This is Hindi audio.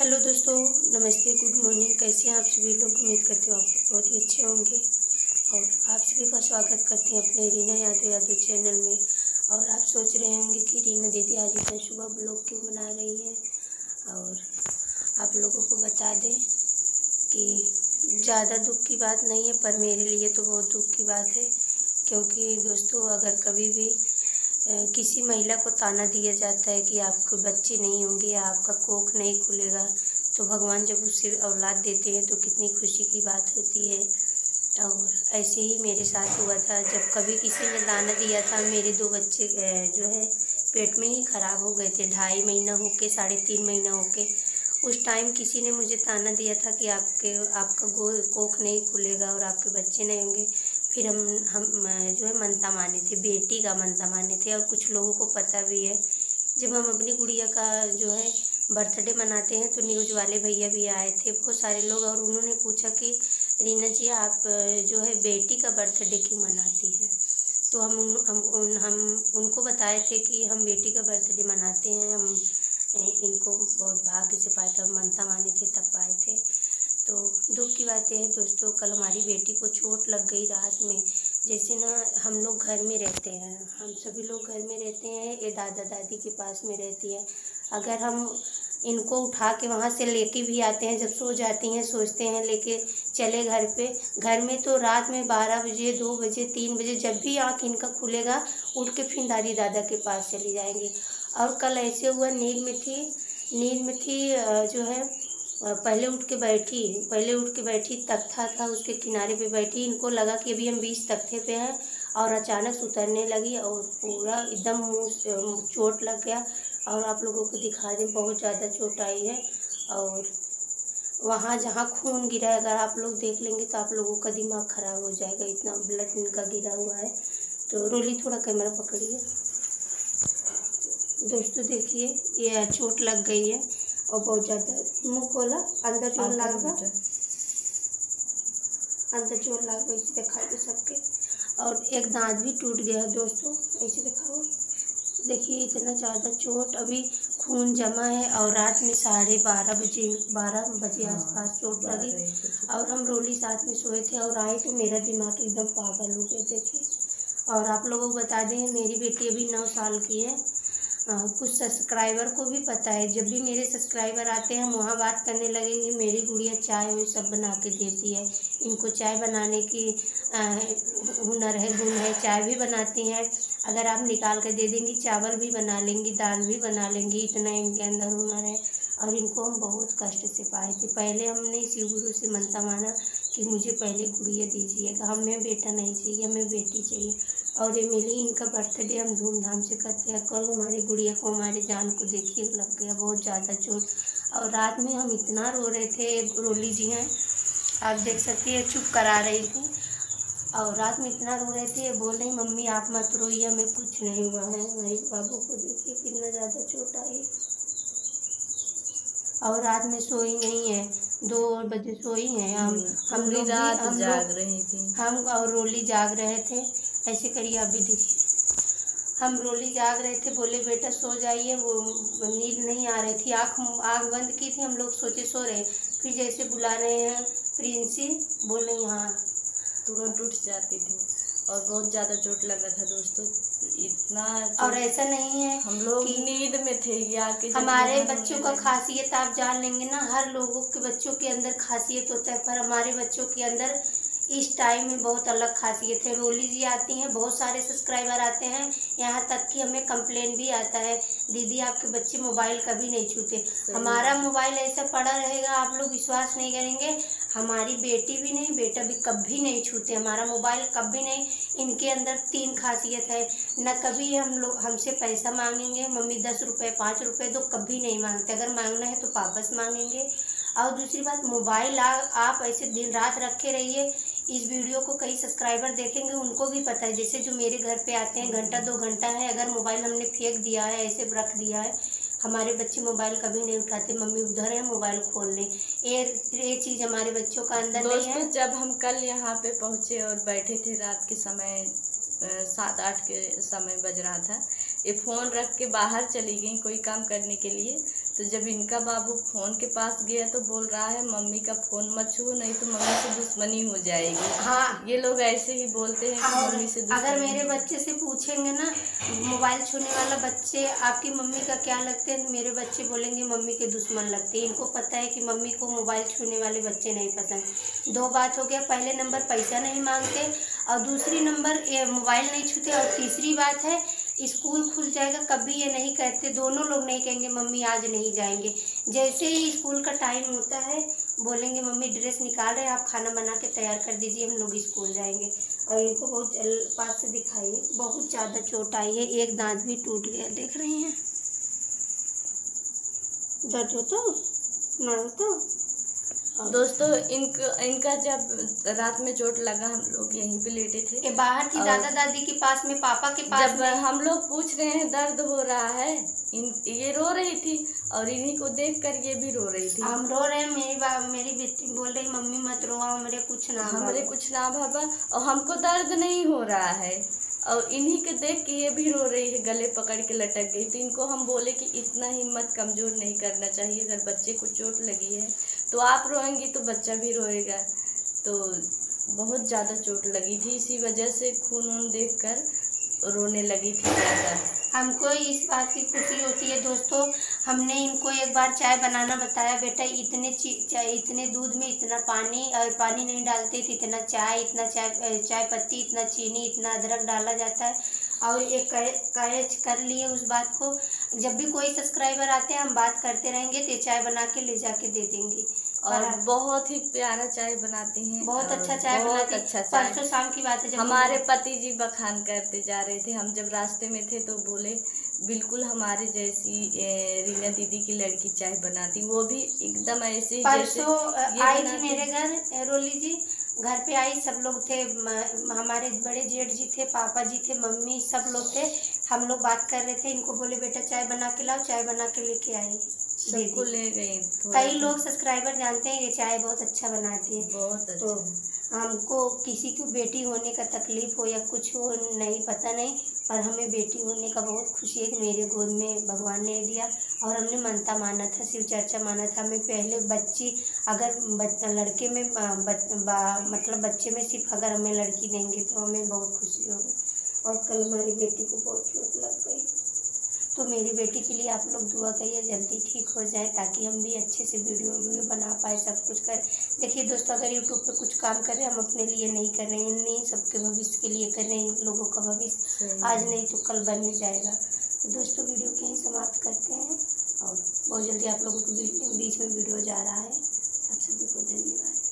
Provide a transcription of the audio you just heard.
हेलो दोस्तों, नमस्ते, गुड मॉर्निंग। कैसे हैं आप सभी लोग? उम्मीद करती हूँ आप लोग बहुत ही अच्छे होंगे और आप सभी का स्वागत करते हैं अपने रीना यादव चैनल में। और आप सोच रहे होंगे कि रीना दीदी आज इतना सुबह ब्लॉग क्यों बना रही है। और आप लोगों को बता दें कि ज़्यादा दुख की बात नहीं है, पर मेरे लिए तो बहुत दुख की बात है। क्योंकि दोस्तों, अगर कभी भी किसी महिला को ताना दिया जाता है कि आपके बच्चे नहीं होंगे या आपका कोख नहीं खुलेगा, तो भगवान जब उसे औलाद देते हैं तो कितनी खुशी की बात होती है। और ऐसे ही मेरे साथ हुआ था, जब कभी किसी ने ताना दिया था। मेरे 2 बच्चे जो है पेट में ही ख़राब हो गए थे, 2.5 महीना होके 3.5 महीना होके। उस टाइम किसी ने मुझे ताना दिया था कि आपका कोख नहीं खुलेगा और आपके बच्चे नहीं होंगे। फिर हम जो है मनता माने थे, बेटी का मनता माने थे। और कुछ लोगों को पता भी है, जब हम अपनी गुड़िया का जो है बर्थडे मनाते हैं तो न्यूज़ वाले भैया भी आए थे, बहुत सारे लोग। और उन्होंने पूछा कि रीना जी, आप जो है बेटी का बर्थडे क्यों मनाती है। तो हम उनको बताए थे कि हम बेटी का बर्थडे मनाते हैं, हम इनको बहुत भाग्य से पाए थे, हम मनता माने थे तब पाए थे। तो दुख की बात यह है दोस्तों, कल हमारी बेटी को चोट लग गई रात में। जैसे ना, हम लोग घर में रहते हैं, हम सभी लोग घर में रहते हैं, ये दादा दादी के पास में रहती है। अगर हम इनको उठा के वहाँ से लेके भी आते हैं, जब सो जाती हैं सोचते हैं लेके चले घर पे, घर में तो रात में 12 बजे 2 बजे 3 बजे जब भी आँख इनका खुलेगा उठ के फिर दादी दादा के पास चली जाएंगी। और कल ऐसे हुआ, नींद में थी जो है पहले उठ के बैठी, तख्ता था उसके किनारे पे बैठी। इनको लगा कि अभी हम 20 तख्ते पे हैं, और अचानक से उतरने लगी और पूरा एकदम मुँह चोट लग गया। और आप लोगों को दिखा दें, बहुत ज़्यादा चोट आई है। और वहाँ जहाँ खून गिरा है, अगर आप लोग देख लेंगे तो आप लोगों का दिमाग ख़राब हो जाएगा, इतना ब्लड इनका गिरा हुआ है। तो रोली, थोड़ा कैमरा पकड़िए दोस्तों, देखिए ये चोट लग गई है और बहुत ज़्यादा। मुँह खोला, अंदर चोट लग गया, अंदर चोट लग गई, इसे दिखा दो सबके। और एक दांत भी टूट गया है दोस्तों, ऐसे दिखाओ। देखिए इतना ज़्यादा चोट, अभी खून जमा है। और रात में 12:30 बजे आसपास चोट लगी। और हम रोली साथ में सोए थे और आए तो मेरा दिमाग एकदम पागल हो गया। देखिए, और आप लोगों को बता दें, मेरी बेटी अभी 9 साल की है। कुछ सब्सक्राइबर को भी पता है, जब भी मेरे सब्सक्राइबर आते हैं हम वहाँ बात करने लगेंगे। मेरी गुड़िया चाय वो सब बना के देती है, इनको चाय बनाने की हुनर है, गुण है, चाय भी बनाती हैं। अगर आप निकाल कर दे देंगी, चावल भी बना लेंगी, दाल भी बना लेंगी, इतना इनके अंदर हुनर है। और इनको हम बहुत कष्ट से पाए थे। पहले हमने शिव गुरु से मनता माना कि मुझे पहले गुड़िया दीजिएगा, हमें बेटा नहीं चाहिए, हमें बेटी चाहिए। और ये मिली, इनका बर्थडे हम धूमधाम से करते हैं। कल हमारी गुड़िया को, हमारी जान को देखिए लग गया बहुत ज़्यादा चोट। और रात में हम इतना रो रहे थे, रोली जी हैं आप देख सकती है, चुप करा रही थी। और रात में इतना रो रहे थे, बोल रही मम्मी आप मत रोइए, हमें कुछ नहीं हुआ है। मेरे बाबू को देखिए कितना ज़्यादा चोट आई। और रात में सोई नहीं है, 2 बजे सोई हैं। हम लोग जाग रहे थे, हम और रोली जाग रहे थे। ऐसे करिए, आप भी देखिए, हम रोली जाग रहे थे, बोले बेटा सो जाइए। वो नींद नहीं आ रही थी, आँख बंद की थी, हम लोग सोचे सो रहे। फिर जैसे बुला रहे हैं प्रिंसी, बोल रही हाँ, तुरंत उठ जाती थी। और बहुत ज़्यादा चोट लगा था दोस्तों, इतना। और ऐसा नहीं है, हम लोग नींद में थे या कि हमारे बच्चों का खासियत आप जान लेंगे ना। हर लोगों के बच्चों के अंदर खासियत होता है, पर हमारे बच्चों के अंदर इस टाइम में बहुत अलग खासियत है। रोली जी आती हैं, बहुत सारे सब्सक्राइबर आते हैं, यहाँ तक कि हमें कंप्लेन भी आता है, दीदी आपके बच्चे मोबाइल कभी नहीं छूते। हमारा मोबाइल ऐसा पड़ा रहेगा, आप लोग विश्वास नहीं करेंगे, हमारी बेटी भी नहीं, बेटा भी कभी नहीं छूते हमारा मोबाइल, कभी नहीं। इनके अंदर 3 खासियत है, न कभी हमसे पैसा मांगेंगे, मम्मी 10 रुपये 5 रुपये दो, कभी नहीं मांगते। अगर मांगना है तो वापस मांगेंगे। और दूसरी बात, मोबाइल आप ऐसे दिन रात रखे रहिए। इस वीडियो को कई सब्सक्राइबर देखेंगे, उनको भी पता है, जैसे जो मेरे घर पे आते हैं, घंटा 2 घंटा है, अगर मोबाइल हमने फेंक दिया है, ऐसे रख दिया है, हमारे बच्चे मोबाइल कभी नहीं उठाते, मम्मी उधर है मोबाइल खोल ले। ये चीज़ हमारे बच्चों का अंदर नहीं है। जब हम कल यहाँ पे पहुँचे और बैठे थे, रात के समय 7-8 के समय बज रहा था, ये फ़ोन रख के बाहर चली गई कोई काम करने के लिए। तो जब इनका बाबू फ़ोन के पास गया तो बोल रहा है मम्मी का फ़ोन मत छू, नहीं तो मम्मी से दुश्मनी हो जाएगी। हाँ, ये लोग ऐसे ही बोलते हैं कि मम्मी से दुश्मनी। अगर मेरे बच्चे से पूछेंगे ना मोबाइल छूने वाला बच्चे आपकी मम्मी का क्या लगते हैं, मेरे बच्चे बोलेंगे मम्मी के दुश्मन लगते हैं। इनको पता है कि मम्मी को मोबाइल छूने वाले बच्चे नहीं पसंद। 2 बात हो गया, पहले नंबर पैसा नहीं मांगते और दूसरी नंबर मोबाइल नहीं छूते, और तीसरी बात है स्कूल खुल जाएगा कभी ये नहीं कहते, दोनों लोग नहीं कहेंगे मम्मी आज नहीं जाएंगे। जैसे ही स्कूल का टाइम होता है बोलेंगे मम्मी ड्रेस निकाल रहे हैं, आप खाना बना के तैयार कर दीजिए, हम लोग स्कूल जाएंगे। और इनको बहुत पास से दिखाइए, बहुत ज़्यादा चोट आई है, एक दांत भी टूट गया, देख रही हैं। दर्द होता ना होता। दोस्तों इनका जब रात में चोट लगा हम लोग यहीं पे लेटे थे, ये बाहर थी दादा दादी के पास में, पापा के पास जब हम लोग पूछ रहे हैं दर्द हो रहा है, ये रो रही थी और इन्हीं को देखकर ये भी रो रही थी। हम रो रहे हैं, मेरी बेटी बोल रही मम्मी मत रो, हमरे कुछ ना बाबा, और हमको दर्द नहीं हो रहा है, और इन्हीं के देख के ये भी रो रही है, गले पकड़ के लटक गई। तो इनको हम बोले कि इतना हिम्मत कमज़ोर नहीं करना चाहिए, अगर बच्चे को चोट लगी है तो आप रोएंगी तो बच्चा भी रोएगा। तो बहुत ज़्यादा चोट लगी थी, इसी वजह से खून वून देखकर रोने लगी थी ज़्यादा। हमको इस बात की खुशी होती है दोस्तों, हमने इनको एक बार चाय बनाना बताया, बेटा इतने दूध में इतना पानी नहीं डालते थे, इतना चाय पत्ती, इतना चीनी, इतना अदरक डाला जाता है। और एक कैच कर लिए उस बात को। जब भी कोई सब्सक्राइबर आते हैं हम बात करते रहेंगे तो चाय बना के ले जाके दे देंगे। और बहुत ही प्यारा चाय बनाती हैं, बहुत अच्छा चाय बनाती हैं। परसों शाम की बात है, जब हमारे पति जी बखान करते जा रहे थे, हम जब रास्ते में थे तो बोले बिल्कुल हमारे जैसी रीना दीदी की लड़की चाय बनाती, वो भी एकदम ऐसे। परसों आई थी मेरे घर, रोली जी घर पे आई, सब लोग थे, हमारे बड़े जेठ जी थे, पापा जी थे, मम्मी, सब लोग थे। हम लोग बात कर रहे थे, इनको बोले बेटा चाय बना के लाओ, चाय बना के लेके आई, सबको ले गई। कई लोग सब्सक्राइबर जानते हैं ये चाय बहुत अच्छा बनाती है, बहुत अच्छा। तो हमको किसी की बेटी होने का तकलीफ हो या कुछ हो नहीं पता नहीं, पर हमें बेटी होने का बहुत खुशी है कि मेरे गोद में भगवान ने दिया। और हमने मनता माना था, शिव चर्चा माना था, हमें पहले बच्ची अगर लड़के में मतलब बच्चे में सिर्फ अगर हमें लड़की देंगे तो हमें बहुत खुशी होगी। और कल हमारी बेटी को बहुत चोट लग गई, तो मेरी बेटी के लिए आप लोग दुआ करिए जल्दी ठीक हो जाए, ताकि हम भी अच्छे से वीडियो बना पाए, सब कुछ करें। देखिए दोस्तों, अगर यूट्यूब पे कुछ काम कर रहे हैं हम अपने लिए नहीं कर रहे हैं, नहीं सबके भविष्य के लिए कर रहे हैं, लोगों का भविष्य आज नहीं तो कल बन ही जाएगा। तो दोस्तों वीडियो को यहीं समाप्त करते हैं, और बहुत जल्दी आप लोगों के बीच में वीडियो जा रहा है। आप सभी को धन्यवाद।